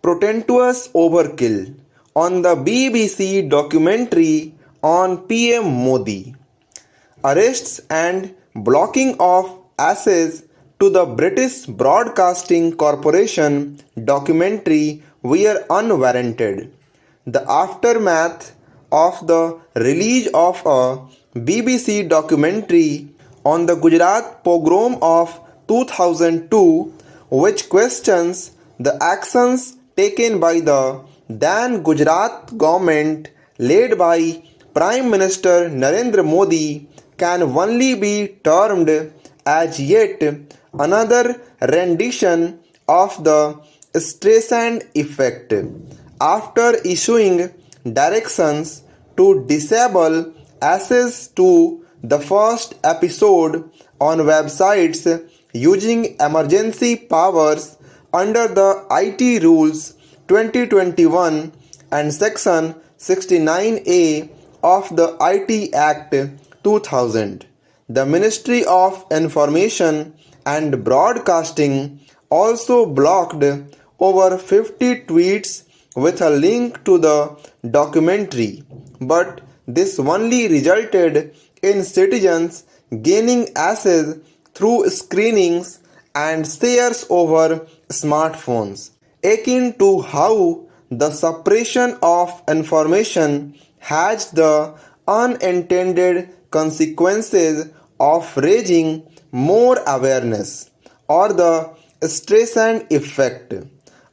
Portentous overkill on the BBC documentary on PM Modi. Arrests and blocking of access to the British Broadcasting Corporation documentary were unwarranted. The aftermath of the release of a BBC documentary on the Gujarat pogrom of 2002, which questions the actions taken by the then Gujarat government led by Prime Minister Narendra Modi, can only be termed as yet another rendition of the Streisand effect. After issuing directions to disable access to the first episode on websites using emergency powers under the IT Rules 2021 and Section 69A of the IT Act 2000. The Ministry of Information and Broadcasting also blocked over 50 tweets with a link to the documentary, but this only resulted in citizens gaining access through screenings and shares over smartphones, akin to how the suppression of information has the unintended consequences of raising more awareness, or the Streisand effect.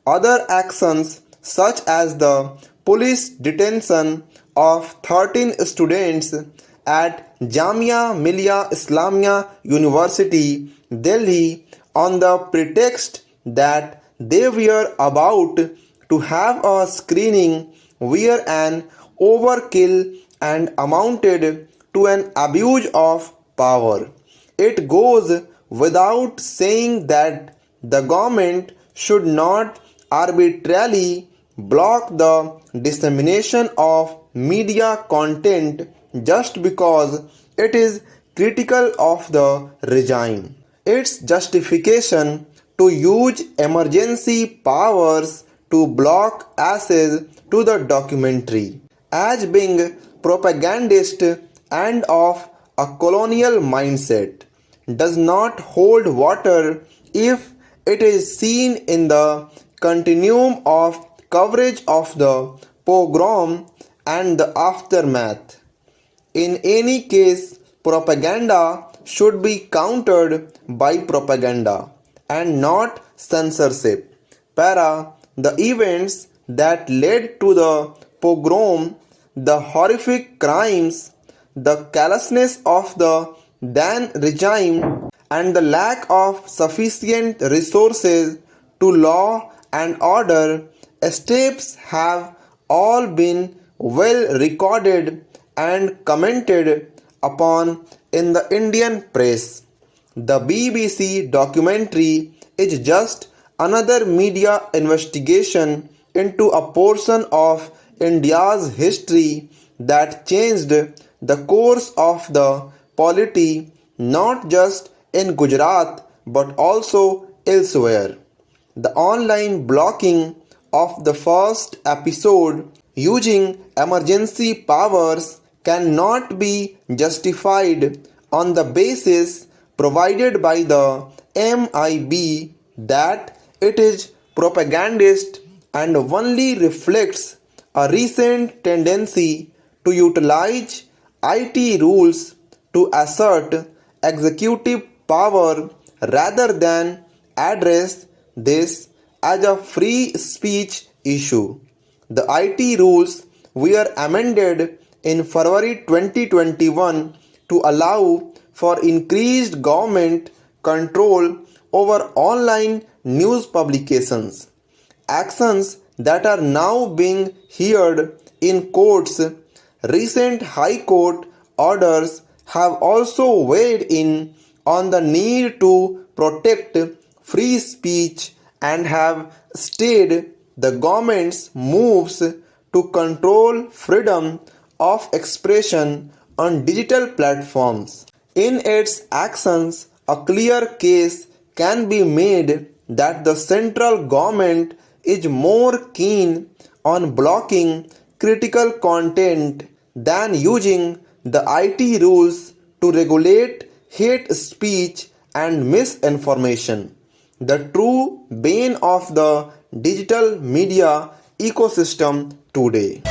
Other actions, such as the police detention of 13 students at Jamia Millia Islamia University, Delhi, on the pretext that they were about to have a screening, were an overkill and amounted to an abuse of power. It goes without saying that the government should not arbitrarily block the dissemination of media content just because it is critical of the regime. Its justification to use emergency powers to block access to the documentary as being propagandist and of a colonial mindset does not hold water if it is seen in the continuum of coverage of the pogrom and the aftermath. In any case, propaganda should be countered by propaganda and not censorship. The events that led to the pogrom, the horrific crimes, the callousness of the then regime, and the lack of sufficient resources to law and order steps have all been well recorded and commented upon in the Indian press. The BBC documentary is just another media investigation into a portion of India's history that changed the course of the polity not just in Gujarat but also elsewhere. The online blocking of the first episode using emergency powers cannot be justified on the basis provided by the MIB that it is propagandist and only reflects a recent tendency to utilize IT rules to assert executive power rather than address this as a free speech issue. The IT rules were amended in February 2021 to allow for increased government control over online news publications, actions that are now being heard in courts. Recent High Court orders have also weighed in on the need to protect free speech and have stayed the government's moves to control freedom of expression on digital platforms. In its actions, a clear case can be made that the central government is more keen on blocking critical content than using the IT rules to regulate hate speech and misinformation, the true bane of the digital media ecosystem today.